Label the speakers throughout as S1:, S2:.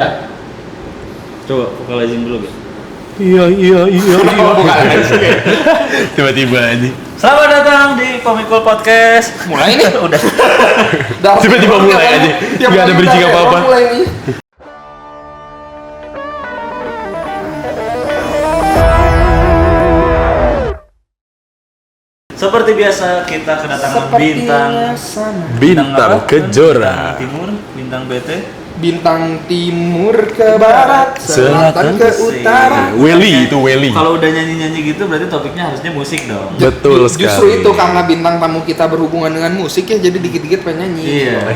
S1: Hah? Coba vocalizing dulu guys.
S2: Iya. Tiba-tiba aja.
S1: Selamat datang di Komikul Podcast.
S3: Mulai nih.
S1: Udah.
S2: Tiba-tiba mulai aja. Gak ada bridging apa-apa.
S3: Mulai nih.
S1: Seperti biasa kita kedatangan
S2: Bintang
S1: apa?
S2: Kejora.
S1: Bintang Timur, Bintang BT.
S3: Bintang timur ke barat, selatan ke utara.
S2: Welly itu Welly.
S1: Kalau udah nyanyi-nyanyi gitu berarti topiknya harusnya musik dong.
S2: Betul sekali.
S3: Justru itu karena bintang tamu kita berhubungan dengan musik ya, jadi dikit-dikit pengen nyanyi.
S1: Iya.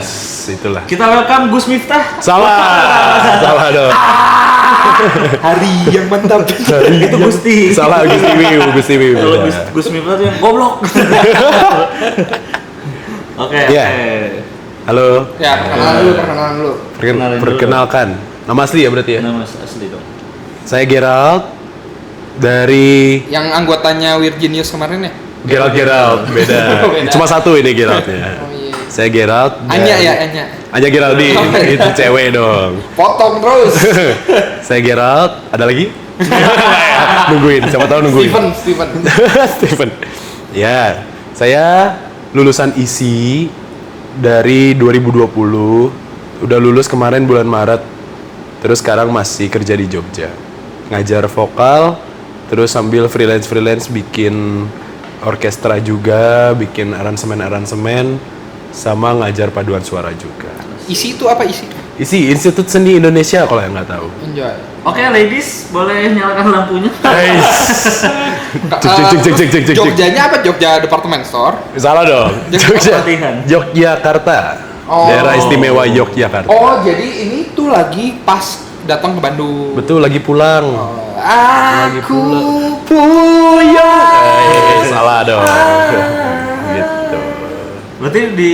S2: Itulah.
S1: Kita welcome Gus Miftah.
S2: Salah dong.
S3: Hari yang mantap.
S1: Itu Gusti.
S2: Salah Gusti Wiu.
S1: Kalau Gus Miftah tuh yang goblok. Oke.
S2: Iya. Halo.
S3: Ya, perkenalan dulu.
S1: Kenalin dulu.
S2: Perkenalkan. Nama asli ya berarti ya?
S1: Nama asli dong.
S2: Saya Gerald dari
S3: Yang anggotanya Virginius kemarin ya?
S2: Gerald beda.
S3: Beda.
S2: Cuma satu ini Geraldnya.
S3: Oh iya.
S2: Saya Gerald.
S3: Anya ya, Anya.
S2: Anya Geraldine.
S3: Oh, iya.
S2: Itu cewek dong.
S3: Potong terus.
S2: Saya Gerald. Ada lagi? Nungguin. Siapa tahu nungguin.
S3: Steven.
S2: Steven. Ya, saya lulusan ISI dari 2020. Udah lulus kemarin bulan Maret. Terus sekarang masih kerja di Jogja. Ngajar vokal, terus sambil freelance bikin orkestra juga, bikin aransemen, sama ngajar paduan suara juga.
S3: Isi itu apa isi?
S2: ISI, Institut Seni Indonesia kalau yang nggak tahu.
S3: Enjoy.
S1: Oke, ladies, boleh nyalakan lampunya?
S2: Cek.
S3: Jogjanya apa? Jogja Department Store?
S2: Salah dong.
S3: Jogja.
S2: Yogyakarta.
S3: Oh.
S2: Daerah istimewa Yogyakarta.
S3: Oh, jadi ini tuh lagi pas datang ke Bandung.
S2: Betul, lagi pulang.
S3: Oh,
S2: Lagi
S3: aku
S2: pulang. Salah dong. Gitu.
S1: Berarti di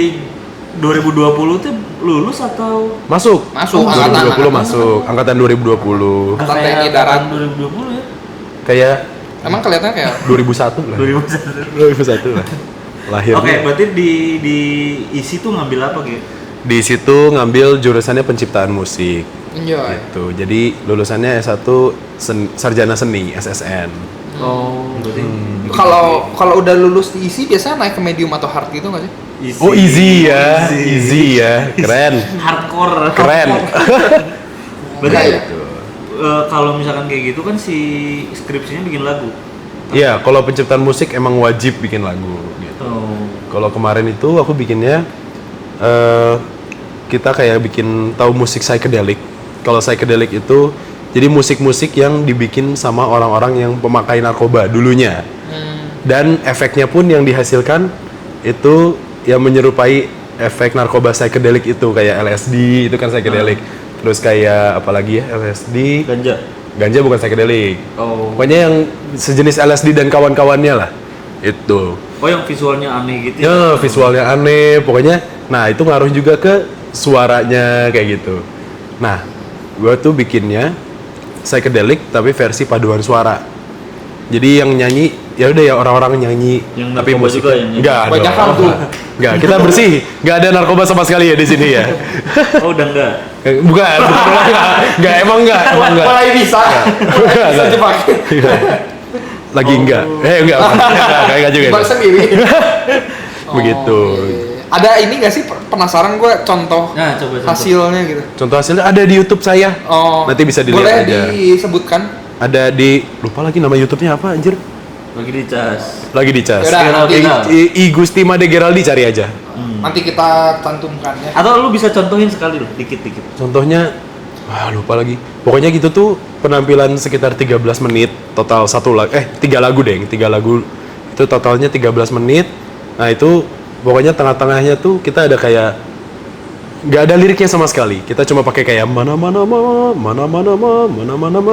S1: 2020 tuh lulus atau
S2: Masuk.
S3: Masuk,
S2: 2020
S3: angkatan.
S2: masuk. Angkatan 2020.
S3: Angkatan
S1: kayak
S3: TNI Darat.
S1: tahun 2020 ya?
S2: Kayak
S3: Emang kelihatannya kayak
S2: 2001 lah.
S1: 2001.
S2: 2001 lah. Lahirnya.
S1: Oke, berarti di isi tuh ngambil apa gitu?
S2: Di situ ngambil jurusannya penciptaan musik.
S3: enjoy.
S2: Gitu. Jadi lulusannya S1 sarjana seni SSN.
S1: Oh, berarti
S3: Kalau udah lulus di isi biasanya naik ke medium atau hard gitu nggak sih?
S2: Oh, easy ya. Keren.
S1: Hardcore.
S2: Keren.
S1: Berarti
S3: Iya, iya.
S1: kalau misalkan kayak gitu kan si skripsinya bikin lagu.
S2: Iya, kalau penciptaan musik emang wajib bikin lagu gitu.
S1: Oh.
S2: Kalau kemarin itu aku bikinnya kita kayak bikin tahu musik psychedelic. Kalau psychedelic itu jadi musik-musik yang dibikin sama orang-orang yang pemakai narkoba dulunya. Dan efeknya pun yang dihasilkan itu yang menyerupai efek narkoba psychedelic itu kayak LSD itu kan psychedelic. Terus kayak apalagi ya LSD, ganja bukan psychedelic.
S1: Oh.
S2: Pokoknya yang sejenis LSD dan kawan-kawannya lah. Itu.
S1: Oh, yang visualnya aneh gitu
S2: Ya, visualnya aneh, pokoknya. Nah, itu ngaruh juga ke suaranya kayak gitu. Nah, gua tuh bikinnya psychedelic tapi versi paduan suara. Jadi yang nyanyi ya udah ya orang-orang nyanyi
S1: Yang
S2: tapi
S1: narkoba
S2: musik
S1: juga yang nyanyi?
S2: enggak
S3: Banyak
S2: dong.
S3: tuh.
S2: Enggak, kita bersih. Enggak ada narkoba sama sekali ya di sini ya.
S1: Oh, udah enggak.
S2: Bukan enggak, emang enggak.
S3: Mulai bisa. Mulai bisa dipakai.
S2: Lagi enggak. Enggak juga.
S3: Dipakai sendiri.
S2: Begitu.
S3: iya. Ada ini nggak sih penasaran gue contoh
S1: Nah, coba.
S3: hasilnya gitu?
S2: Contoh hasilnya ada di YouTube saya.
S3: Oh.
S2: Nanti bisa dilihat
S3: boleh
S2: aja.
S3: disebutkan?
S2: Ada di lupa lagi nama YouTube-nya apa anjir.
S1: Lagi dicas.
S2: Lagi dicas.
S3: Yaudah, nanti-
S2: I Gusti Made Geraldi cari aja.
S3: Nanti kita cantumkan ya.
S1: Atau lu bisa contohin sekali loh, dikit-dikit.
S2: Contohnya lupa lagi. Pokoknya gitu tuh penampilan sekitar 13 menit total 3 lagu deh. 3 lagu itu totalnya 13 menit. Nah, itu pokoknya tengah-tengahnya tuh kita ada kayak nggak ada liriknya sama sekali. Kita cuma pakai kayak mana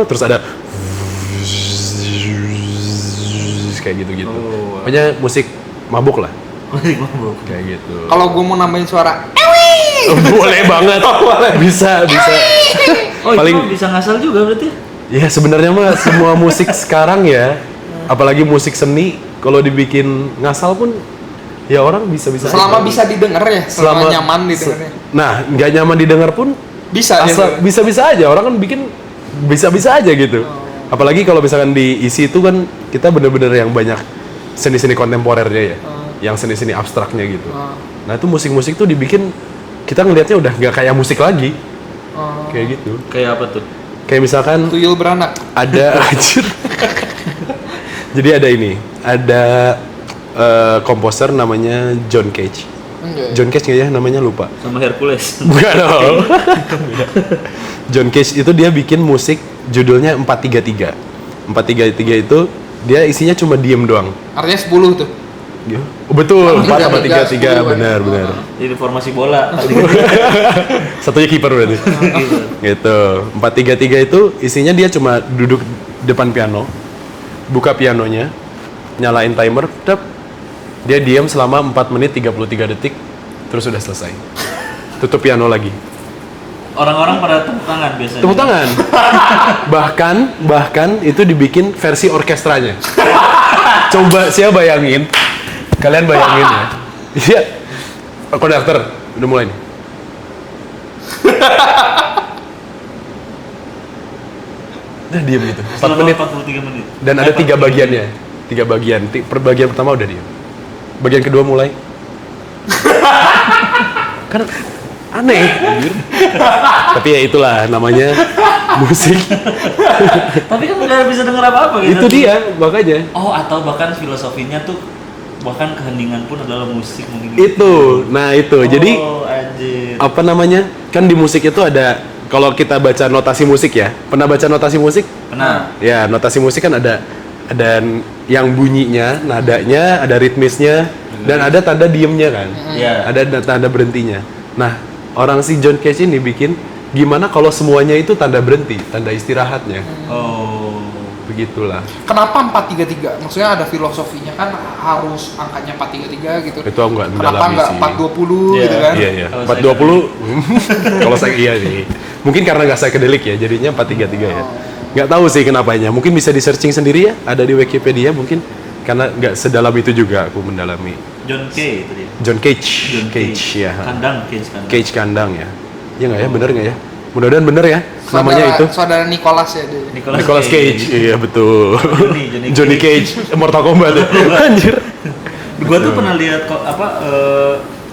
S2: terus ada kayak gitu-gitu.
S1: Oh.
S2: Pokoknya musik mabuk lah.
S1: Musik mabuk.
S2: Kayak gitu.
S3: Kalau gue mau nambahin suara,
S2: Boleh banget. Bisa.
S1: Oh,
S2: Paling
S1: itu bisa ngasal juga berarti?
S2: ya sebenarnya mah semua musik sekarang ya, apalagi musik seni kalau dibikin ngasal pun ya orang bisa-bisa
S3: Selama
S2: aja.
S3: bisa didengar ya, selama nyaman didengarnya.
S2: Nah, nggak nyaman didengar pun
S3: Bisa ya.
S2: bisa-bisa aja, orang kan bikin bisa-bisa aja gitu. Apalagi kalau misalkan di isi itu kan kita bener-bener yang banyak seni-seni kontemporernya ya, yang seni-seni abstraknya gitu. Nah itu musik-musik tuh dibikin kita ngelihatnya udah nggak kayak musik lagi, kayak gitu.
S1: Kayak apa tuh?
S2: Kayak misalkan
S3: Tuyul beranak.
S2: ada anjir. Jadi ada komposer namanya John Cage. John Cage nggak ya namanya, lupa.
S1: Sama Hercules.
S2: Bukan dong. John Cage itu dia bikin musik judulnya 433. 433 itu dia isinya cuma diem doang.
S3: Artinya 10 tuh.
S2: Oh, betul, 4 sama
S3: 3,
S2: 33, benar.
S1: Jadi formasi bola.
S2: Satunya kiper berarti. Gitu. 433 itu isinya dia cuma duduk depan piano, buka pianonya, nyalain timer, tep. Dia diam selama 4 menit 33 detik, terus udah selesai. Tutup piano lagi.
S1: Orang-orang pada tepuk tangan biasanya.
S2: Tepuk tangan. bahkan itu dibikin versi orkestranya. Coba saya bayangin. Kalian bayangin ya. Iya. Konduktor, udah mulai nih. Udah diam gitu. 4 menit.
S1: 43 menit.
S2: Dan ada 3 bagiannya. 3 bagian. Per bagian pertama udah diam. Bagian kedua mulai. Kan aneh. Anjir. Tapi ya itulah namanya musik.
S1: Tapi kan nggak bisa denger apa-apa gitu.
S2: Itu dia makanya.
S1: Oh, atau bahkan filosofinya tuh bahkan keheningan pun adalah musik mungkin.
S2: Itu. Nah, itu. Jadi
S1: anjir.
S2: apa namanya? Kan di musik itu ada, kalau kita baca notasi musik ya. Pernah baca notasi musik?
S1: Pernah.
S2: Ya, notasi musik kan ada yang bunyinya, nadanya, ada ritmisnya, dan ada tanda diemnya kan.
S1: Iya.
S2: Ada tanda berhentinya. Nah, orang si John Cage ini bikin gimana kalau semuanya itu tanda berhenti, tanda istirahatnya.
S1: Oh.
S2: Begitulah.
S3: Kenapa 433? Maksudnya ada filosofinya kan harus angkanya 433 gitu.
S2: Itu aku nggak
S3: Kenapa
S2: mendalami
S3: nggak
S2: sih.
S3: 420
S1: Iya.
S3: gitu kan?
S2: Iya, iya.
S1: Kalau
S2: 420 kalau saya iya nih. Mungkin karena nggak psychedelic ya, jadinya 433 ya. Nggak tahu sih kenapanya. Mungkin bisa di searching sendiri ya, ada di Wikipedia mungkin, karena nggak sedalam itu juga aku mendalami.
S1: John Kay itu dia.
S2: John Cage.
S1: John
S2: Cage ya.
S1: Kandang, kandang.
S2: Cage kandang ya. Iya nggak ya, bener nggak ya? Mudah-mudahan bener ya namanya itu.
S3: Saudara Nicholas ya dia.
S2: Nicolas Cage. Iya betul.
S1: Johnny
S2: Johnny Cage, Mortal Kombat ya. Anjir.
S1: Gua tuh pernah lihat kok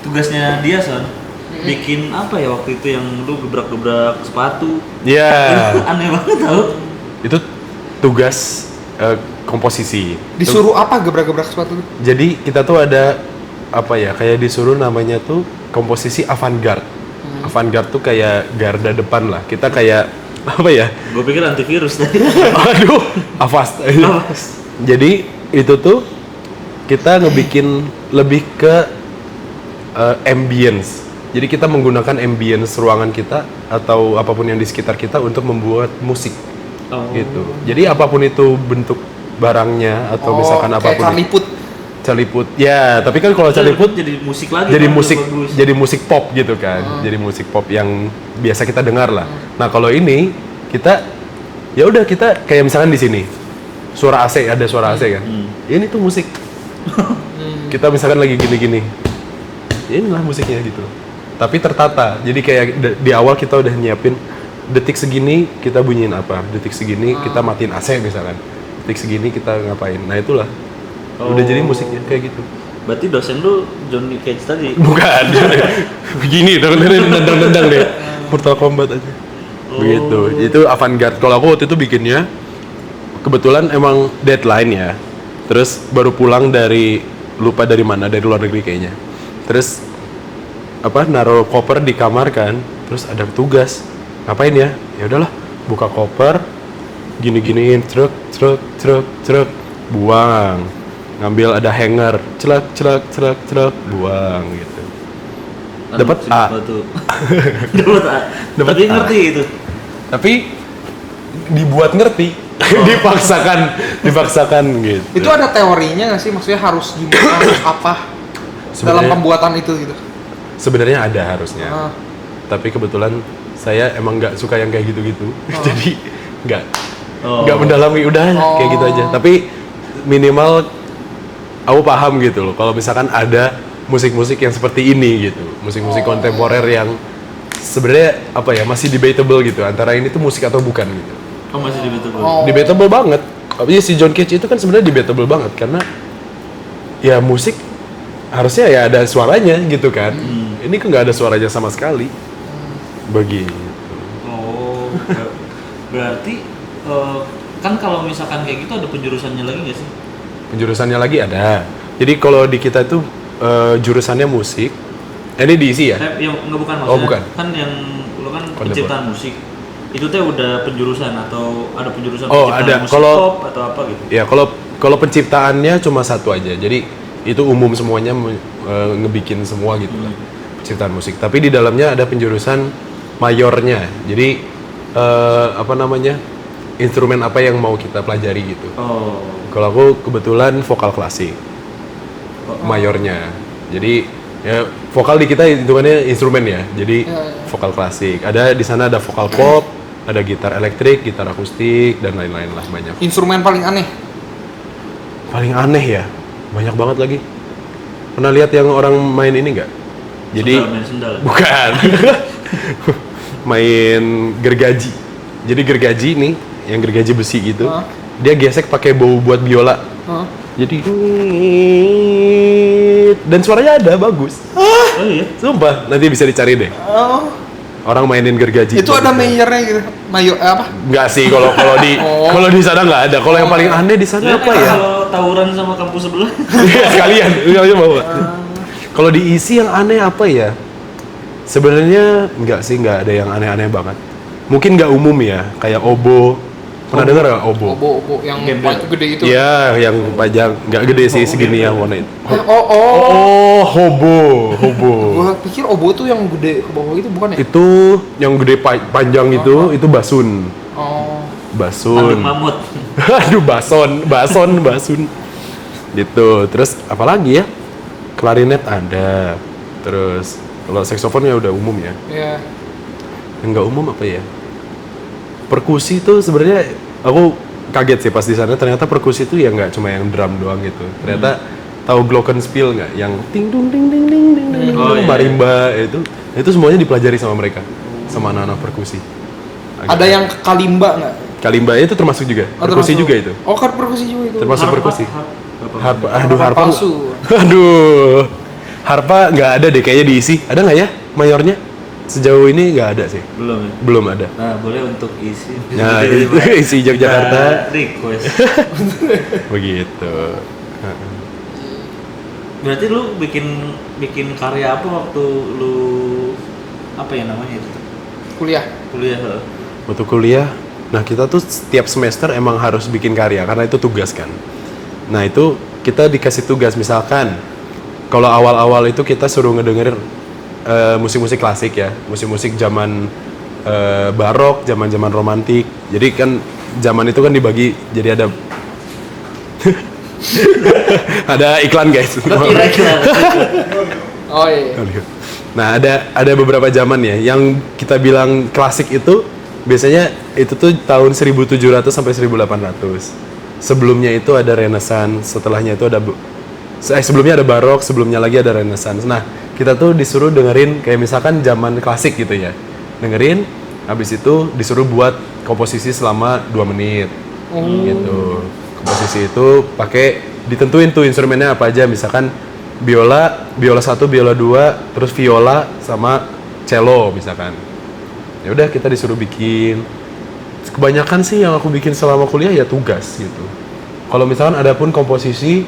S1: tugasnya dia Son. Bikin apa ya waktu itu yang lu gebrak-gebrak sepatu.
S2: Iya.
S1: Itu aneh banget tau.
S2: Itu tugas komposisi.
S3: Disuruh apa gebrak-gebrak sepatu?
S2: Jadi kita tuh ada apa ya, kayak disuruh namanya tuh komposisi avant-garde. Avant-garde tuh kayak garda depan lah. Kita kayak apa ya?
S1: Gue pikir antivirus tadi.
S2: Aduh, Avast. Jadi itu tuh kita ngebikin lebih ke ambience. Jadi kita menggunakan ambience ruangan kita atau apapun yang di sekitar kita untuk membuat musik.
S1: Oh.
S2: Gitu. Jadi apapun itu bentuk barangnya atau misalkan
S3: kayak
S2: apapun.
S3: Charlie Puth.
S2: Charlie Puth. Ya, tapi kan kalau Charlie Puth
S1: jadi musik lagi.
S2: jadi
S1: kan,
S2: musik
S1: bagus.
S2: jadi musik pop gitu kan. Jadi musik pop yang biasa kita dengar lah. Nah, kalau ini kita ya udah kita kayak misalkan di sini suara AC, ada suara AC kan. Ini tuh musik. Kita misalkan lagi gini-gini. Inilah musiknya gitu. Tapi tertata. Jadi kayak di awal kita udah nyiapin detik segini kita bunyiin apa, detik segini kita matiin AC misalkan, detik segini kita ngapain. Nah itulah udah jadi musiknya kayak gitu.
S1: Berarti dosen lu Johnny Cage tadi.
S2: Bukan. Begini nendang deh. Mortal Kombat aja. Begitu. Itu avant-garde. Kalau aku waktu itu bikinnya kebetulan emang deadline ya. Terus baru pulang dari lupa dari mana, dari luar negeri kayaknya. Terus naruh koper di kamar kan. Terus ada tugas. Ngapain ya? Ya udahlah, buka koper, gini-giniin, truk, buang. Ngambil ada hanger, celak, buang gitu. Dapat A.
S1: Dapat A.
S2: Dapat
S1: Tapi
S2: A.
S1: ngerti itu.
S2: Tapi dibuat ngerti. Dipaksakan gitu.
S3: Itu ada teorinya nggak sih? Maksudnya harus gimana, harus apa dalam pembuatan itu gitu?
S2: Sebenarnya ada harusnya. Tapi kebetulan saya emang nggak suka yang kayak gitu-gitu. Jadi nggak mendalami, udah kayak gitu aja. Tapi minimal aku paham gitu loh kalau misalkan ada musik-musik yang seperti ini gitu, musik-musik kontemporer yang sebenarnya apa ya masih debatable gitu antara ini tuh musik atau bukan gitu.
S1: Oh masih debatable.
S2: Debatable banget. Iya si John Cage itu kan sebenarnya debatable banget karena ya musik harusnya ya ada suaranya gitu kan. Ini kan nggak ada suaranya sama sekali. Begitu.
S1: Oh, berarti kan kalau misalkan kayak gitu ada penjurusannya lagi nggak sih?
S2: Penjurusannya lagi ada. Jadi kalau di kita itu jurusannya musik. Ini diisi ya?
S1: Yang nggak bukan maksudnya.
S2: Oh, bukan.
S1: Kan yang lo kan
S2: Kontemporer.
S1: penciptaan musik. Itu teh udah penjurusan atau ada penjurusan
S2: Oh,
S1: penciptaan
S2: ada.
S1: musik
S2: Kalau-
S1: pop atau apa gitu?
S2: Ya kalau penciptaannya cuma satu aja. Jadi itu umum semuanya ngebikin semua gitu lah. Penciptaan musik. Tapi di dalamnya ada penjurusan mayornya. Jadi apa namanya? Instrumen apa yang mau kita pelajari gitu.
S1: Oh.
S2: Kalau aku kebetulan vokal klasik. Mayornya. Jadi ya vokal di kita hitungannya instrumen ya. Jadi vokal klasik. Ada di sana ada vokal pop, ada gitar elektrik, gitar akustik dan lain-lain lah banyak.
S3: Instrumen paling aneh.
S2: Paling aneh ya, banyak banget lagi. Pernah lihat yang orang main ini nggak? Jadi
S1: Main sendal.
S2: bukan, main gergaji. Jadi gergaji nih, yang gergaji besi gitu,
S3: Hah?
S2: dia gesek pakai bow buat biola.
S3: Hah?
S2: Jadi dan suaranya ada bagus.
S1: Oh iya.
S2: Sumpah, nanti bisa dicari deh.
S3: Oh.
S2: Orang mainin gergaji.
S3: Itu ada mayornya gitu. Apa?
S2: Nggak sih, kalau di
S3: Oh.
S2: kalau di sana nggak ada. Kalau yang paling aneh di sana apa ya?
S1: Kalau tawuran sama kampus sebelah.
S2: Iya, sekalian bawa. Kalau diisi yang aneh apa ya? Sebenarnya nggak ada yang aneh-aneh banget. Mungkin nggak umum ya, kayak obo. Pernah dengar nggak obo?
S3: Obo yang
S1: Gembel.
S3: paling gede itu.
S2: Iya, yang panjang, nggak gede sih segini yang warna itu.
S3: Oh.
S2: Oh, hobo.
S3: Gua pikir obo tuh yang gede ke bawah itu bukan ya?
S2: Itu yang gede panjang itu basun.
S3: Oh.
S1: Tanduk
S2: Basun.
S1: mamut.
S2: Aduh, basun. Gitu. Terus apalagi ya? Klarinet ada. Terus kalau saksofon ya udah umum ya.
S3: Iya.
S2: Yang nggak umum apa ya? Perkusi tuh sebenarnya aku kaget sih pas di sana, ternyata perkusi itu ya nggak cuma yang drum doang gitu. Ternyata tahu glockenspiel nggak? Yang ting dung ting ting ting ting ting,
S1: Oh, iya.
S2: marimba itu semuanya dipelajari sama mereka, sama anak-anak perkusi.
S3: Ada yang kalimba nggak?
S2: Kalimba itu termasuk juga,
S3: Oh,
S2: perkusi
S3: termasuk.
S2: juga itu.
S3: Oh, kan perkusi juga itu.
S2: Termasuk perkusi. Harpa, aduh
S3: Harpa
S2: harpa.
S3: palsu.
S2: Aduh, harpa nggak ada deh kayaknya diisi. Ada nggak ya mayornya? Sejauh ini nggak ada sih,
S1: Belum ya.
S2: belum ada.
S1: Nah, boleh untuk isi.
S2: Nah, itu isi Yogyakarta.
S1: Request.
S2: Begitu.
S1: Berarti lu bikin karya apa waktu lu apa ya namanya itu?
S3: Kuliah.
S1: Kuliah.
S2: Waktu kuliah, nah kita tuh setiap semester emang harus bikin karya karena itu tugas kan. Nah itu kita dikasih tugas misalkan kalau awal-awal itu kita suruh ngedenger musik-musik klasik ya, musik-musik zaman barok, zaman-zaman romantik. Jadi kan zaman itu kan dibagi jadi ada ada iklan guys.
S1: Kira-kira.
S3: Oh iya.
S2: Nah ada beberapa zaman ya yang kita bilang klasik itu biasanya itu tuh tahun 1700 sampai 1800. Sebelumnya itu ada Renaissance, setelahnya itu ada sebelumnya ada barok, sebelumnya lagi ada Renaissance. Nah kita tuh disuruh dengerin kayak misalkan zaman klasik gitu ya, dengerin, habis itu disuruh buat komposisi selama 2 menit gitu. Komposisi itu pakai ditentuin tuh instrumennya apa aja, misalkan biola 1, biola 2, terus viola sama cello misalkan. Ya udah kita disuruh bikin. Kebanyakan sih yang aku bikin selama kuliah ya tugas gitu. Kalau misalkan ada pun komposisi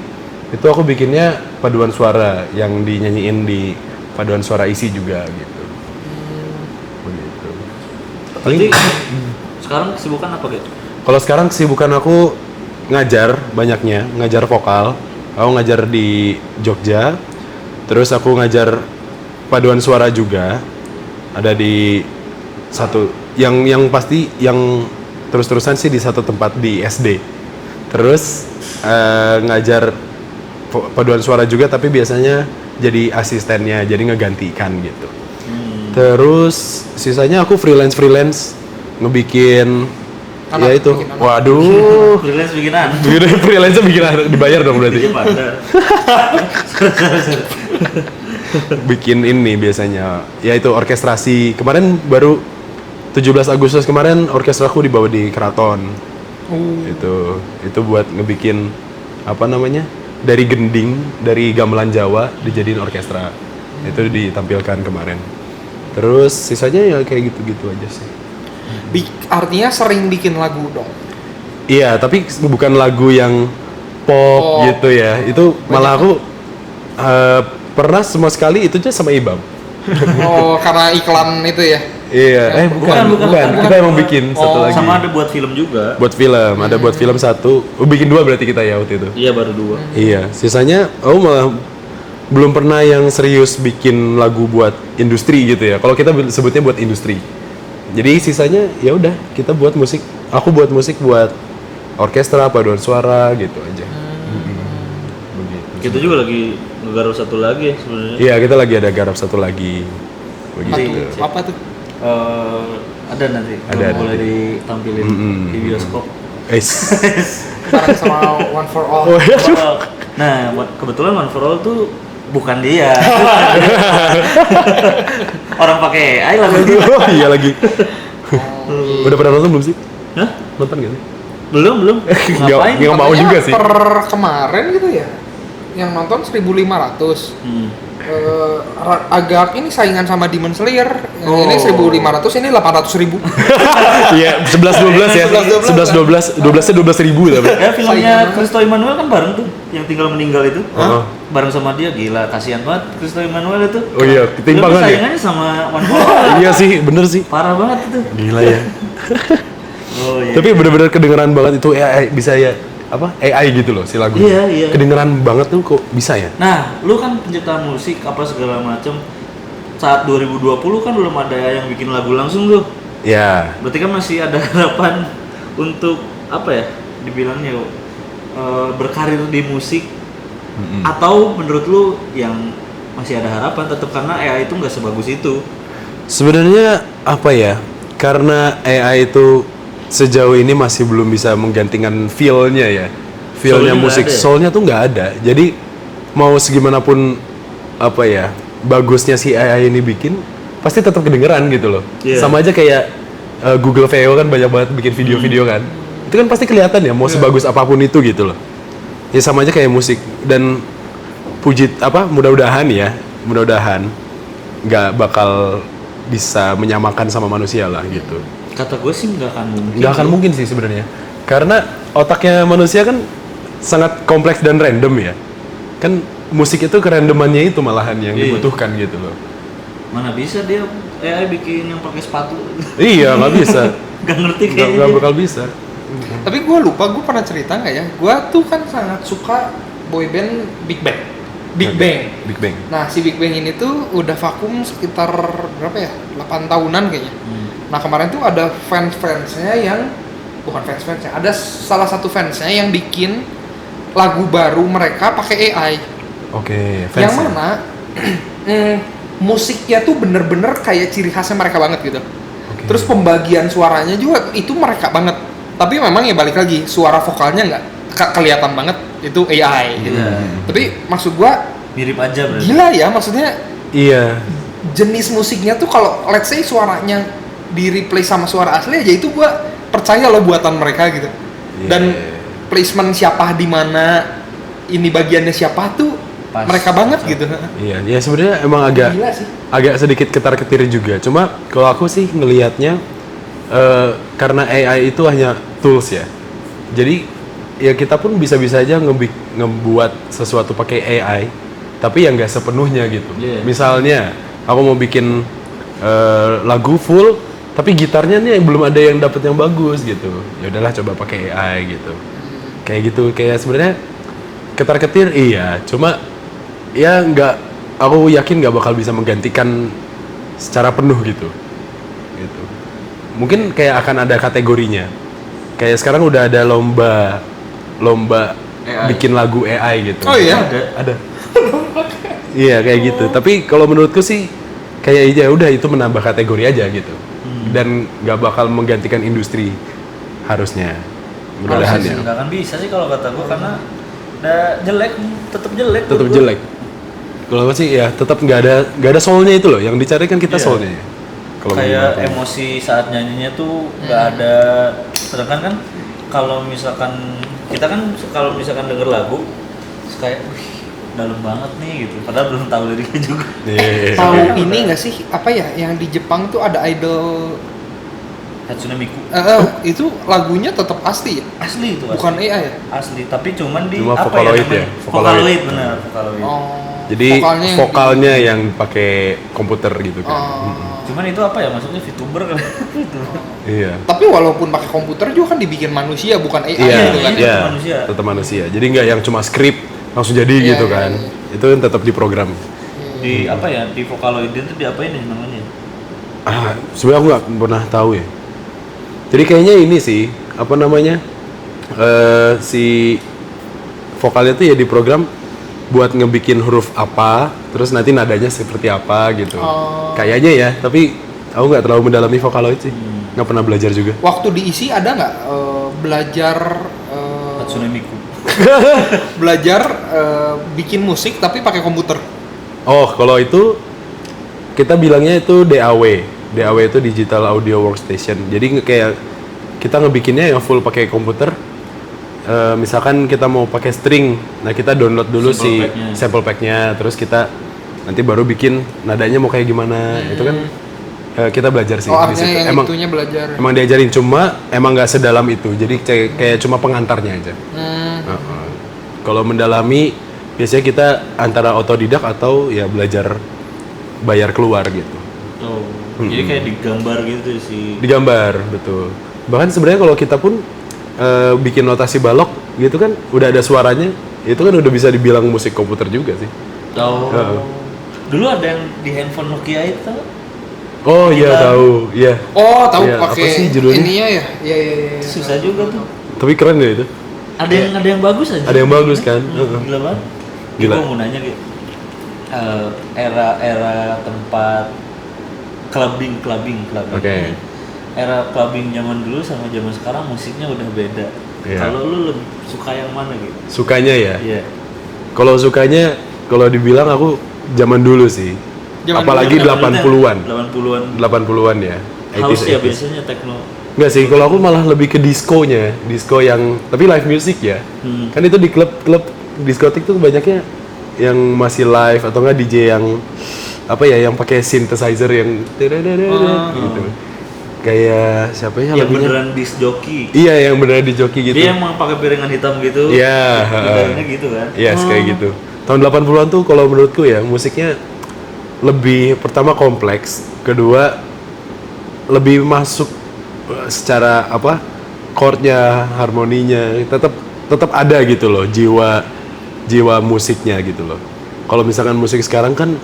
S2: itu aku bikinnya paduan suara yang dinyanyiin di paduan suara isi juga gitu. Begitu.
S1: Berarti sekarang kesibukan apa gitu?
S2: Kalau sekarang kesibukan aku ngajar banyaknya, ngajar vokal. Aku ngajar di Jogja. Terus aku ngajar paduan suara juga. Ada di satu yang pasti yang terus-terusan sih di satu tempat di SD. Terus ngajar paduan suara juga tapi biasanya jadi asistennya, jadi ngegantikan gitu. Terus sisanya aku freelance ngebikin Ya itu.
S3: bikin anak.
S2: Waduh.
S1: Freelance bikinan.
S2: Freelancer bikin dibayar dong berarti.
S1: Iya pada.
S2: Bikin ini biasanya. Ya itu orkestrasi. Kemarin baru 17 Agustus kemarin orkestraku dibawa di keraton. Itu buat ngebikin apa namanya? Dari gending, dari gamelan Jawa dijadiin orkestra. Itu ditampilkan kemarin. Terus sisanya ya kayak gitu-gitu aja sih.
S3: Artinya sering bikin lagu dong.
S2: Iya, tapi bukan lagu yang pop gitu ya. Itu malah aku pernah semua sekali itu aja sama Ibam.
S3: Oh, karena iklan itu ya.
S2: Iya, bukan. Kita emang bikin satu lagi.
S1: Sama ada buat film juga.
S2: Buat film, ada buat film satu. Bikin 2 berarti kita ya waktu itu.
S1: Iya baru 2.
S2: Iya, sisanya aku malah belum pernah yang serius bikin lagu buat industri gitu ya. Kalau kita sebutnya buat industri. Jadi sisanya ya udah kita buat musik. Aku buat musik buat orkestra, paduan suara gitu aja. Begitu.
S1: Kita juga lagi ngegarap satu lagi ya sebenarnya.
S2: Iya, kita lagi ada garap satu lagi. Begitu.
S3: Apa tuh?
S1: Ada nanti.
S2: Ada
S1: Boleh
S2: nanti.
S1: ditampilin di bioskop.
S3: Bareng sama One for All.
S2: Oh, iya.
S1: Nah, kebetulan One for All tuh bukan dia. Orang pakai AI lagu dia.
S2: Oh iya lagi. Udah pernah nonton belum sih?
S1: Hah?
S2: Nonton gak sih?
S1: Belum. Ngapain?
S2: Nggak mau
S3: Katanya
S2: juga sih.
S3: Per kemarin gitu ya. Yang nonton 1.500. Agak ini saingan sama Demon Slayer. Yang ini 1.500, ini 800.000.
S2: Iya, 11-12 ya. 11-12, 12-nya 12.000 tapi.
S1: Ya filmnya Christo Emmanuel kan bareng tuh, yang tinggal meninggal itu.
S2: Oh.
S1: Bareng sama dia, gila kasihan banget Christo Emmanuel itu.
S2: Oh iya, ketimpangan ya?
S1: Saingannya sama One for All.
S2: Iya sih, bener sih.
S1: Parah banget itu.
S2: Gila ya.
S1: Oh iya.
S2: Tapi bener-bener kedengeran banget itu AI bisa ya apa AI gitu loh si lagu.
S1: Iya.
S2: Kedengeran banget tuh kok bisa ya?
S1: Nah, lu kan pencipta musik apa segala macem. Saat 2020 kan belum ada yang bikin lagu langsung tuh.
S2: Ya.
S1: Berarti kan masih ada harapan untuk apa ya? Dibilangnya berkarir di musik. Atau menurut lu yang masih ada harapan tetap karena AI itu nggak sebagus itu?
S2: Sebenarnya apa ya? Karena AI itu sejauh ini masih belum bisa menggantikan feel-nya ya. Feel-nya
S1: Soulnya
S2: musik,
S1: nggak ada ya?
S2: soul-nya tuh nggak ada. Jadi mau segimanapun apa ya bagusnya si AI ini bikin, pasti tetap kedengeran gitu loh.
S1: Iya.
S2: Sama aja kayak Google VO kan banyak banget bikin video-video kan. Itu kan pasti kelihatan ya mau sebagus apapun itu gitu loh. Ya sama aja kayak musik dan mudah-mudahan nggak bakal bisa menyamakan sama manusia lah gitu.
S1: Kata gue sih nggak akan mungkin.
S2: Nggak akan mungkin sih sebenarnya, karena otaknya manusia kan sangat kompleks dan random ya. Kan musik itu kerandomannya itu malahan yang dibutuhkan gitu loh.
S1: Mana bisa dia AI bikin yang pakai sepatu?
S2: Iya, nggak bisa.
S1: Nggak ngerti kayaknya.
S2: Nggak bakal bisa.
S3: Tapi gue lupa, gue pernah cerita nggak ya? Gue tuh kan sangat suka boyband Big Bang. Big Bang. Nah, si Big Bang ini tuh udah vakum sekitar berapa ya? 8 tahunan kayaknya. Nah, kemarin tuh ada bukan fans-fansnya, ada salah satu fansnya yang bikin lagu baru mereka pakai AI.
S2: Oke,
S3: Yang mana musiknya tuh bener-bener kayak ciri khasnya mereka banget gitu. Terus pembagian suaranya juga itu mereka banget. Tapi memang ya balik lagi, suara vokalnya nggak kelihatan banget itu AI gitu. Tapi maksud gua
S1: Mirip aja berarti.
S3: gila ya, maksudnya
S2: iya.
S3: jenis musiknya tuh kalau let's say suaranya di replace sama suara asli aja itu gua percaya loh buatan mereka gitu. Dan placement siapa di mana, ini bagiannya siapa tuh
S1: Pas.
S3: mereka banget gitu.
S2: Iya, ya sebenarnya emang
S3: Gila sih.
S2: agak sedikit ketar-ketir juga. Cuma kalau aku sih ngelihatnya karena AI itu hanya tools ya. Jadi ya kita pun bisa-bisa aja ngebuat sesuatu pakai AI, tapi yang nggak sepenuhnya gitu. Misalnya aku mau bikin lagu full, tapi gitarnya nih belum ada yang dapet yang bagus gitu. Ya udahlah coba pakai AI gitu. Kayak gitu, kayak sebenarnya ketar-ketir iya. Cuma ya aku yakin nggak bakal bisa menggantikan secara penuh gitu. Mungkin kayak akan ada kategorinya. Kayak sekarang udah ada lomba AI. Bikin lagu AI gitu.
S3: Oh iya?
S2: Ada. Iya kayak gitu. Tapi kalau menurutku sih kayak ya udah itu menambah kategori aja gitu. Dan nggak bakal menggantikan industri harusnya. Mudah-mudahan ya.
S1: Nggak akan bisa sih kalau kata gue karena udah jelek, tetap jelek.
S2: Tetap jelek. Kalau apa sih ya tetap nggak ada soulnya itu loh. Yang dicari kan kita soulnya ya. Kalau
S1: kayak emosi saat nyanyinya tuh nggak ada. Sedangkan kan kalau misalkan kita kan kalau misalkan denger lagu kayak dalam banget nih gitu. Padahal belum tahu liriknya juga.
S3: Tahu ini nggak sih apa ya yang di Jepang tuh ada idol
S1: Hatsune Miku.
S3: Itu lagunya tetap asli ya?
S1: Asli itu.
S3: Bukan AI ya?
S1: Asli, tapi cuman di
S2: Cuma
S1: apa
S2: Vocaloid
S1: ya? Vocaloid benar, Vocaloid.
S2: Jadi vokalnya yang pakai komputer gitu kan.
S1: Cuman itu apa ya? Maksudnya VTuber kan?
S2: Iya.
S3: Tapi walaupun pakai komputer juga kan dibikin manusia bukan AI gitu kan?
S2: Iya, tetap manusia. Jadi nggak yang cuma skrip langsung jadi gitu kan. Itu tetap diprogram.
S1: Di apa ya? Di Vocaloid itu diapain ya namanya?
S2: Sebenarnya aku nggak pernah tahu ya. Jadi kayaknya ini sih apa namanya si vokalnya tuh ya diprogram buat ngebikin huruf apa, terus nanti nadanya seperti apa gitu. Kayaknya ya, tapi aku nggak terlalu mendalami Vocaloid sih, nggak pernah belajar juga.
S3: Waktu diisi ada nggak belajar
S1: Hatsune Miku.
S3: belajar bikin musik tapi pakai komputer?
S2: Oh, kalau itu kita bilangnya itu DAW. DAW itu Digital Audio Workstation. Jadi kayak kita ngebikinnya yang full pakai komputer. Misalkan kita mau pakai string, nah kita download dulu sample pack-nya, terus kita nanti baru bikin nadanya mau kayak gimana. Itu kan kita belajar sih di situ. Emang diajarin, cuma emang nggak sedalam itu. Jadi kayak cuma pengantarnya aja. Kalau mendalami biasanya kita antara otodidak atau ya belajar bayar keluar gitu.
S1: Jadi kayak digambar gitu sih.
S2: Digambar, betul. Bahkan sebenarnya kalau kita pun bikin notasi balok gitu kan udah ada suaranya, itu kan udah bisa dibilang musik komputer juga sih.
S1: Dulu ada yang di handphone Nokia itu.
S2: Oh iya tahu, iya.
S3: Oh tahu
S2: ya,
S3: pakai ininya ya. Iya.
S1: Susah juga tuh.
S2: Tapi keren ya itu.
S1: Ada yang bagus aja.
S2: Ada yang bagus kan.
S1: Gila banget. Gila. Gue mau nanya gitu. Era tempat clubbing.
S2: Oke.
S1: Era clubbing zaman dulu sama zaman sekarang musiknya udah beda. Kalau lu lebih suka yang mana gitu?
S2: Sukanya ya?
S1: Iya.
S2: Kalau sukanya, kalau dibilang aku zaman dulu sih. Apalagi 80-an. 80-an ya.
S1: House ya biasanya techno.
S2: Enggak sih, kalau aku malah lebih ke diskonya. Disco yang tapi live music ya. Kan itu di klub diskotik tuh banyaknya yang masih live atau enggak DJ yang apa ya, yang pakai synthesizer yang gitu. Kayak siapa ya
S1: yang beneran disc jockey.
S2: Iya, yang beneran disc jockey gitu.
S1: Dia emang pakai piringan hitam gitu.
S2: Iya,
S1: gitu kan.
S2: Yes, kayak gitu. Tahun 80-an tuh kalau menurutku ya musiknya lebih pertama kompleks, kedua lebih masuk secara apa? Chordnya, harmoninya tetap ada gitu loh, jiwa musiknya gitu loh. Kalau misalkan musik sekarang kan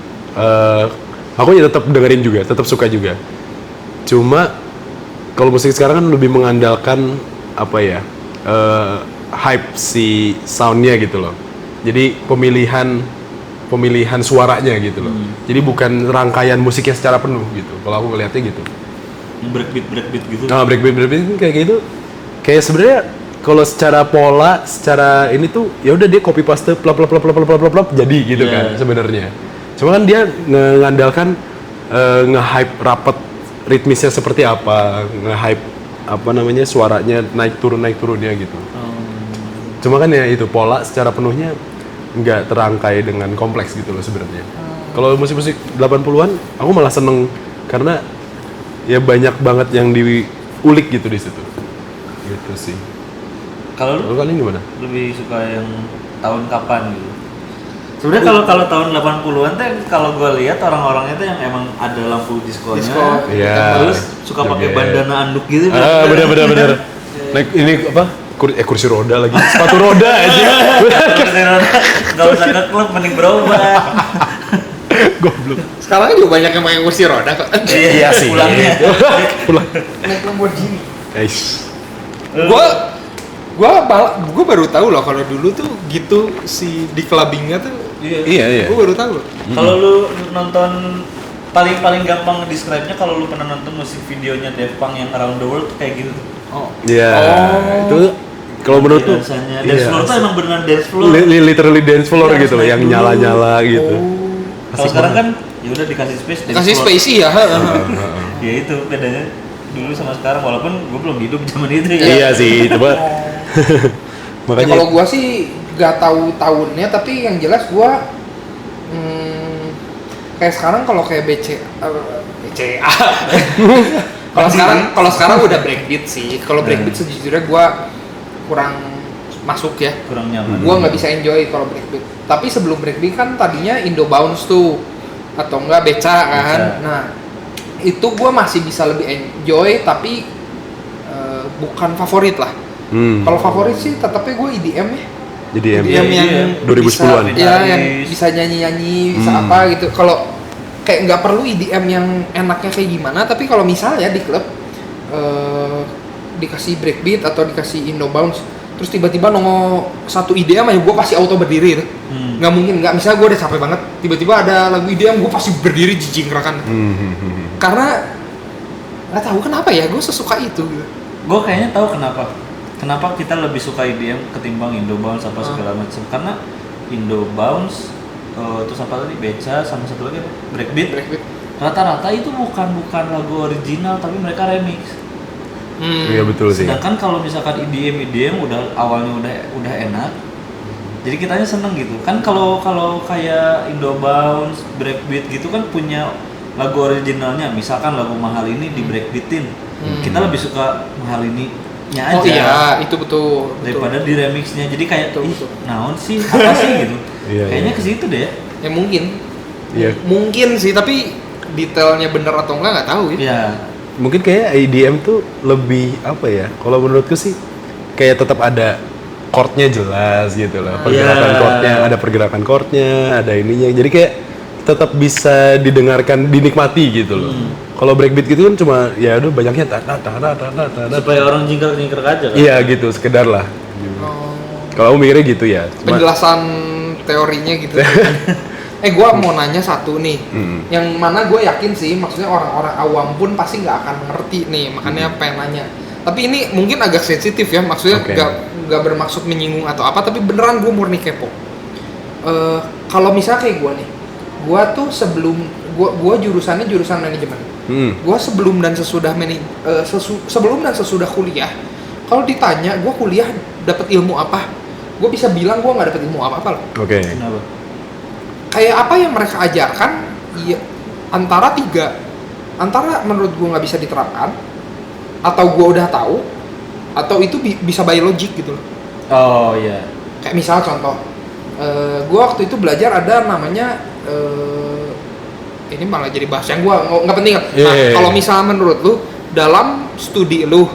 S2: aku ya tetap dengerin juga, tetap suka juga. Cuma kalau musik sekarang kan lebih mengandalkan apa ya, hype si soundnya gitu loh. Jadi pemilihan suaranya gitu loh. Jadi bukan rangkaian musiknya secara penuh gitu. Kalau aku ngeliatnya gitu.
S1: Breakbeat gitu.
S2: Nah, breakbeat kayak gitu. Kayak sebenarnya kalau secara pola, secara ini tuh ya udah dia copy paste plap jadi gitu kan sebenarnya. Cuma kan dia mengandalkan nge-hype rapet ritmisnya seperti apa, nge-hype apa namanya suaranya naik turunnya gitu. Cuma kan ya itu pola secara penuhnya nggak terangkai dengan kompleks gitu loh sebenarnya. Kalau musik-musik 80-an aku malah seneng karena ya banyak banget yang diulik gitu di situ. Gitu sih.
S1: Kalau lu
S2: kalian gimana?
S1: Lebih suka yang tahun kapan gitu? Sebenarnya kalau tahun 80-an tuh kalau gue lihat orang-orangnya tuh yang emang ada lampu diskonya. Terus suka pakai bandana anduk gitu kan.
S2: Bener. Naik ini apa? Kursi roda lagi. Sepatu roda aja.
S1: Kursi roda. Enggak usah ke klub, mending berobat.
S2: Goblok.
S3: Sekarang juga banyak yang pakai kursi roda kok.
S2: Iya sih. Pulang.
S3: Naik Lamborghini.
S2: Guys.
S3: Gua baru tahu loh kalau dulu tuh gitu si di clubbingnya tuh.
S2: Iya.
S3: Gua baru tahu.
S1: Kalau lu nonton paling gampang describe-nya kalau lu pernah nonton musik videonya Daft Punk yang Around the World kayak gitu tuh.
S3: Oh.
S2: Iya. Itu kalau menurut tuh
S1: rasanya dance floor tuh emang beneran dance floor.
S2: Literally dance floor
S1: Iya,
S2: gitu loh, yang
S1: dulu.
S2: nyala-nyala gitu.
S1: Kalau sekarang kan ya udah dikasih space dance
S3: Kasih
S1: floor.
S3: space ya.
S1: Ya itu bedanya dulu sama sekarang, walaupun gue belum hidup zaman itu ya.
S2: Iya sih, coba.
S3: Ya,
S2: Makanya
S3: kalau gua sih gak tahu tahunnya, tapi yang jelas gua kayak sekarang kalau kayak BCA kalau sekarang udah breakbeat sih. Kalau breakbeat sejujurnya gua kurang masuk ya.
S1: Kurang nyaman.
S3: Gua nggak bisa enjoy kalau breakbeat. Tapi sebelum breakbeat kan tadinya Indo Bounce tuh atau enggak Beca kan. Nah, itu gua masih bisa lebih enjoy tapi bukan favorit lah. Kalau favorit sih tetapnya gue EDM ya.
S2: EDM
S3: yang
S2: 2010-an.
S3: Bisa, ya yang bisa nyanyi-nyanyi, bisa apa gitu. Kalau kayak nggak perlu EDM yang enaknya kayak gimana, tapi kalau misalnya di klub dikasih breakbeat atau dikasih Indo Bounce, terus tiba-tiba nongol satu EDM aja gue pasti auto berdiri tuh. Nggak mungkin nggak, misalnya gue udah capek banget, tiba-tiba ada lagu EDM gue pasti berdiri jijing-kerakan. Karena nggak tahu kenapa ya, gue sesuka itu gitu.
S1: Gue kayaknya tahu kenapa kita lebih suka EDM ketimbang Indo Bounce apa segala macam. Karena Indo Bounce terus apa tadi, Beca sama satu lagi breakbeat. Rata-rata itu bukan lagu original tapi mereka remix.
S2: Iya betul sih.
S1: Sedangkan kalau misalkan EDM udah awalnya udah enak, jadi kitanya seneng gitu kan. Kalau kayak Indo Bounce, breakbeat gitu kan punya lagu originalnya, misalkan lagu Mahal Ini di breakbeatin, kita lebih suka Mahal Ini-nya aja.
S3: Oh iya, itu betul.
S1: Daripada di remixnya, jadi kayak
S3: betul.
S1: naon sih, apa sih gitu.
S2: Iya,
S1: Kayaknya
S2: iya.
S1: ke situ deh ya.
S3: Ya mungkin.
S2: Iya.
S3: Mungkin sih, tapi detailnya bener atau enggak nggak tahu ya.
S1: Iya.
S2: Mungkin kayak EDM tuh lebih apa ya? Kalau menurutku sih kayak tetap ada chordnya jelas gitu loh. Pergerakan chordnya, ada pergerakan chordnya, ada ininya. Jadi kayak tetap bisa didengarkan, dinikmati gitu loh. Kalau breakbeat gitu kan cuma ya udah banyaknya
S1: Supaya orang jingkrak aja kan.
S2: Iya gitu, sekedar lah.
S3: Oh,
S2: Kalau aku mikirnya gitu ya. Cuma,
S3: penjelasan teorinya gitu. Gua mau nanya satu nih, yang mana gue yakin sih, maksudnya orang-orang awam pun pasti nggak akan ngerti nih, makanya pengen nanya. Tapi ini mungkin agak sensitif ya, maksudnya nggak bermaksud menyinggung atau apa, tapi beneran gue murni kepo. Kalau misalnya kayak gue nih, gue tuh sebelum gue jurusannya jurusan manajemen. Gue sebelum dan sesudah sebelum dan sesudah kuliah, kalau ditanya gue kuliah dapat ilmu apa, gue bisa bilang gue nggak dapat ilmu apa-apa loh.
S2: Oke.
S1: Kenapa?
S3: Kayak apa yang mereka ajarkan, ya, antara menurut gue nggak bisa diterapkan, atau gue udah tahu, atau itu bisa by logic gitu loh.
S1: Oh iya.
S3: Kayak misal contoh, gue waktu itu belajar ada namanya ini malah jadi bahas yang gue nggak penting. Nah, kalau misalnya menurut lu dalam studi lu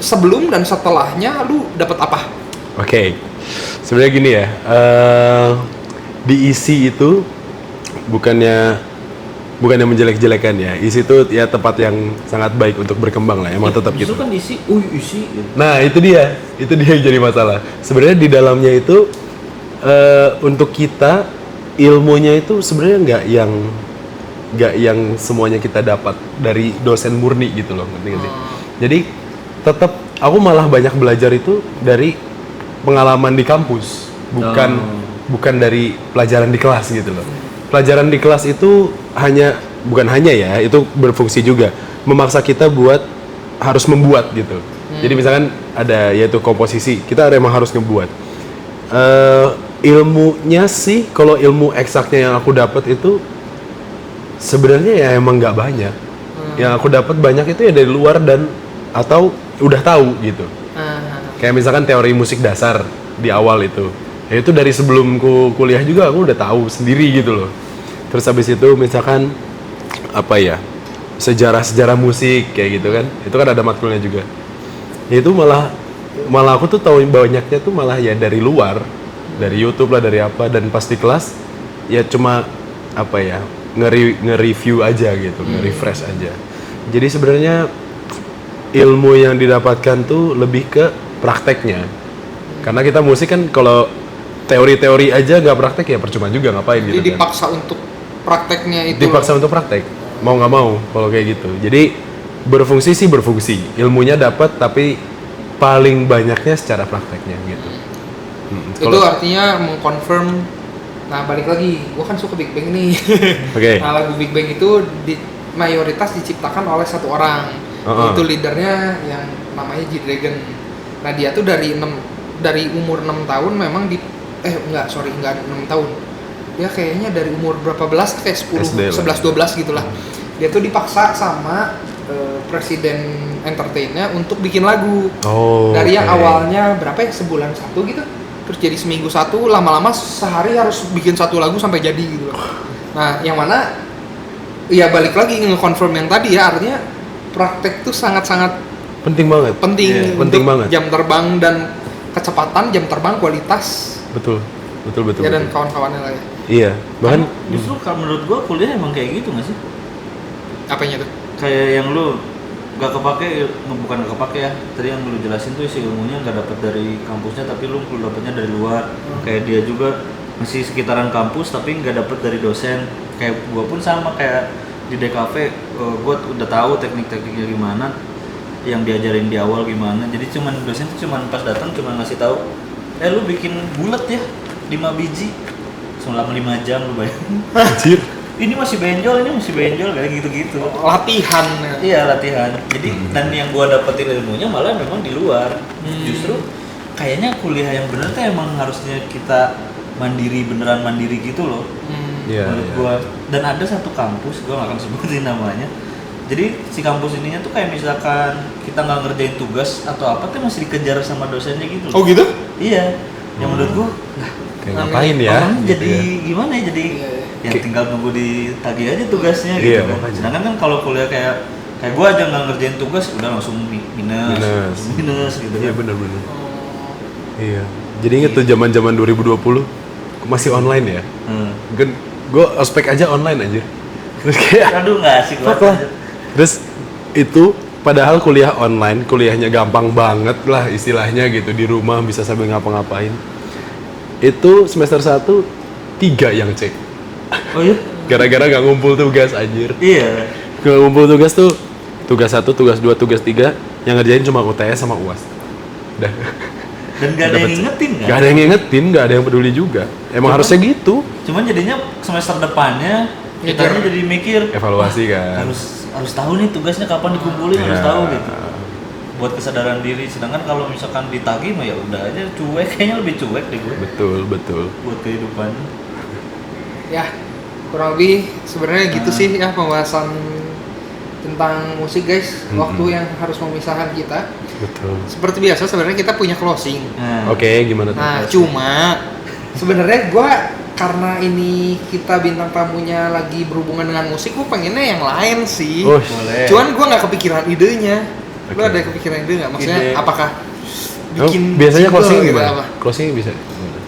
S3: sebelum dan setelahnya lu dapat apa?
S2: Oke. Sebenarnya gini ya. Di isi itu bukannya menjelek-jelekan ya. Isi itu ya tempat yang sangat baik untuk berkembang lah. Emang tetap gitu.
S1: Itu kan isi. Gitu.
S2: Nah itu dia yang jadi masalah. Sebenarnya di dalamnya itu untuk kita ilmunya itu sebenarnya nggak yang semuanya kita dapat dari dosen murni gitu loh, ngerti? Jadi tetap aku malah banyak belajar itu dari pengalaman di kampus, bukan dari pelajaran di kelas gitu loh. Pelajaran di kelas itu bukan hanya ya, itu berfungsi juga memaksa kita buat harus membuat gitu. Jadi misalkan ada yaitu komposisi, kita emang harus ngebuat. Ilmunya sih, kalau ilmu eksaknya yang aku dapat itu sebenarnya ya emang nggak banyak. Yang aku dapat banyak itu ya dari luar atau udah tahu gitu. Kayak misalkan teori musik dasar di awal itu. Ya itu dari sebelumku kuliah juga aku udah tahu sendiri gitu loh. Terus habis itu misalkan apa ya, sejarah musik kayak gitu kan, itu kan ada matkulnya juga. Ya itu malah aku tuh tahu banyaknya tuh malah ya dari luar, dari YouTube lah, dari apa, dan pas di kelas ya cuma apa ya, nge-review aja gitu, nge-refresh aja. Jadi sebenarnya ilmu yang didapatkan tuh lebih ke prakteknya. Karena kita musik kan kalau teori-teori aja nggak praktek ya percuma juga, ngapain gitu kan.
S3: Dipaksa untuk prakteknya itu.
S2: Dipaksa untuk praktek, mau nggak mau kalau kayak gitu. Jadi berfungsi sih berfungsi. Ilmunya dapat tapi paling banyaknya secara prakteknya gitu.
S3: Itu artinya mengkonfirm. Nah balik lagi, gue kan suka Big Bang nih.
S2: Oke.
S3: Nah lagu Big Bang itu mayoritas diciptakan oleh satu orang, yaitu leadernya yang namanya G-Dragon. Nah dia tuh dari umur 6 tahun memang enggak 6 tahun. Dia kayaknya dari umur berapa belas, kayak 10, 11, 12 gitulah. Dia tuh dipaksa sama presiden entertainnya untuk bikin lagu. Dari yang awalnya berapa ya, sebulan satu gitu, terus jadi seminggu satu, lama-lama sehari harus bikin satu lagu sampai jadi gitu. Nah yang mana ya balik lagi nge-confirm yang tadi ya, artinya praktek tuh sangat-sangat
S2: penting banget. Penting banget.
S3: Jam terbang dan kecepatan, jam terbang, kualitas.
S2: Betul.
S3: Ya dan kawan-kawannya lah ya.
S2: Iya, bahkan
S1: justru kalau menurut gua kuliah emang kayak gitu nggak sih?
S3: Apanya tuh?
S1: Kayak yang lu nggak kepake, bukan nggak kepake ya. Tadi yang lu jelasin tuh isi ilmunya nggak dapet dari kampusnya, tapi lu dapetnya dari luar. Kayak dia juga masih sekitaran kampus, tapi nggak dapet dari dosen. Kayak gua pun sama, kayak di DKV, gua udah tahu teknik-tekniknya gimana, yang diajarin di awal gimana. Jadi dosen tuh cuman pas datang cuman ngasih tahu, lu bikin bulat ya 5 biji selama 5 jam, lu bayangin.
S2: anjir.
S1: Ini masih benjol kayak gitu-gitu.
S3: Latihan.
S1: Iya, latihan. Jadi dan yang gua dapetin ilmunya malah memang di luar. Justru kayaknya kuliah yang bener tuh emang harusnya kita beneran mandiri gitu loh. Menurut gua. Dan ada satu kampus, gua gak akan sebutin namanya. Jadi si kampus ininya tuh kayak misalkan kita nggak ngerjain tugas atau apa tuh masih dikejar sama dosennya gitu loh.
S3: Oh gitu?
S1: Iya. Yang menurut gua,
S2: kayak ngapain ya?
S1: Orang
S2: gitu
S1: jadi
S2: ya.
S1: Gimana ya, jadi yang tinggal nunggu ditagih aja tugasnya
S2: Iya,
S1: gitu kan.
S2: makanya.
S1: Sedangkan kan kalau kuliah kayak gua aja nggak ngerjain tugas udah langsung minus gitu.
S2: Iya benar-benar. Iya. Jadi inget tuh zaman-zaman 2020 masih online ya. Kan gue ospek aja online aja. Terus kayak
S1: Aduh nggak asik banget.
S2: Terus itu padahal kuliah online, kuliahnya gampang banget lah istilahnya gitu, di rumah bisa sambil ngapa-ngapain. Itu semester 1 3 yang cek.
S1: Oh iya?
S2: Gara-gara gak ngumpul tugas anjir.
S1: Iya.
S2: Gak ngumpul tugas tuh, tugas 1, tugas 2, tugas 3 yang ngerjain cuma UTS sama UAS. Udah.
S1: Dan gak ada yang ngingetin kan?
S2: Gak ada yang ngingetin, gak ada yang peduli juga. Emang harusnya gitu.
S1: Cuman jadinya semester depannya kitanya jadi mikir
S2: Evaluasi kan.
S1: harus tahu nih tugasnya kapan dikumpulin, harus
S2: Iya.
S1: tahu gitu. Buat kesadaran diri. Sedangkan kalau misalkan ditagih mah ya udah aja cuek, kayaknya lebih cuek deh gue.
S2: Betul.
S1: Buat kehidupan.
S3: Ya, kurang lebih sebenarnya gitu sih ya pembahasan tentang musik guys. Waktu yang harus memisahkan kita.
S2: Betul.
S3: Seperti biasa sebenarnya kita punya closing.
S1: Nah,
S2: Oke, gimana tuh?
S3: Nah, cuma sebenarnya gue karena ini kita bintang tamunya lagi berhubungan dengan musik, gue pengennya yang lain sih.
S2: Oh,
S1: boleh.
S3: Cuman gue nggak kepikiran idenya. Lo
S2: Oke.
S3: ada kepikiran ide nggak? Maksudnya
S1: Ide.
S3: apakah
S2: Oh,
S3: bikin
S2: biasanya
S3: jingle
S2: closing
S3: gitu
S2: gimana?
S3: apa?
S2: Closing bisa.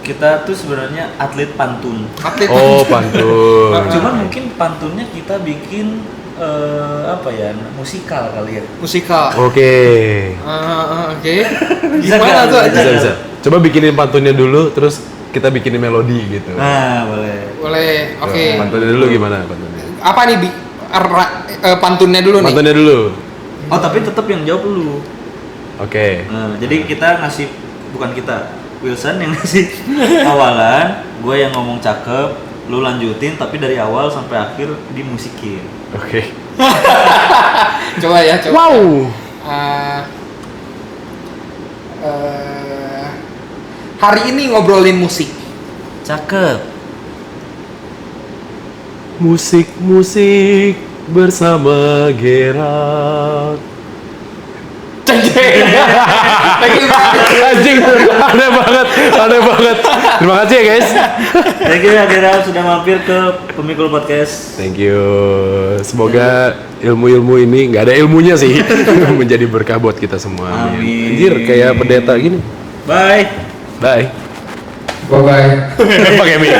S1: kita tuh sebenarnya atlet pantun.
S3: Atlet.
S2: Oh, pantun.
S1: Cuman mungkin pantunnya kita bikin apa ya, musikal kali ya.
S3: Musikal.
S2: Oke.
S3: Oke.
S1: Bisa
S3: Gimana
S1: nggak?
S3: tuh?
S2: Bisa. Coba bikinin pantunnya dulu, terus kita bikinin melodi gitu.
S1: Nah, boleh.
S3: Boleh. Oke.
S2: Pantunnya dulu gimana pantunnya?
S3: Apa nih pantunnya dulu nih?
S2: Pantunnya dulu.
S1: Oh, tapi tetap yang jawab lu.
S2: Oke.
S1: Nah, jadi kita ngasih, bukan kita, Wilson yang ngasih awalan, gue yang ngomong cakep, lu lanjutin tapi dari awal sampai akhir dimusikin.
S2: Oke.
S3: Coba ya, coba.
S2: Wow.
S3: Hari ini ngobrolin musik.
S1: Cakep.
S2: Musik bersama Gerard. Anjing, aneh banget. Terima kasih ya guys.
S1: Thank you ya Gerald sudah mampir ke Pemikul Podcast.
S2: Thank you. Semoga ilmu-ilmu ini, nggak ada ilmunya sih, menjadi berkah buat kita semua.
S1: Amin.
S2: Anjir, kayak pendeta gini.
S1: Bye.
S2: Bye.
S3: Bye bye.
S2: Pakai mic.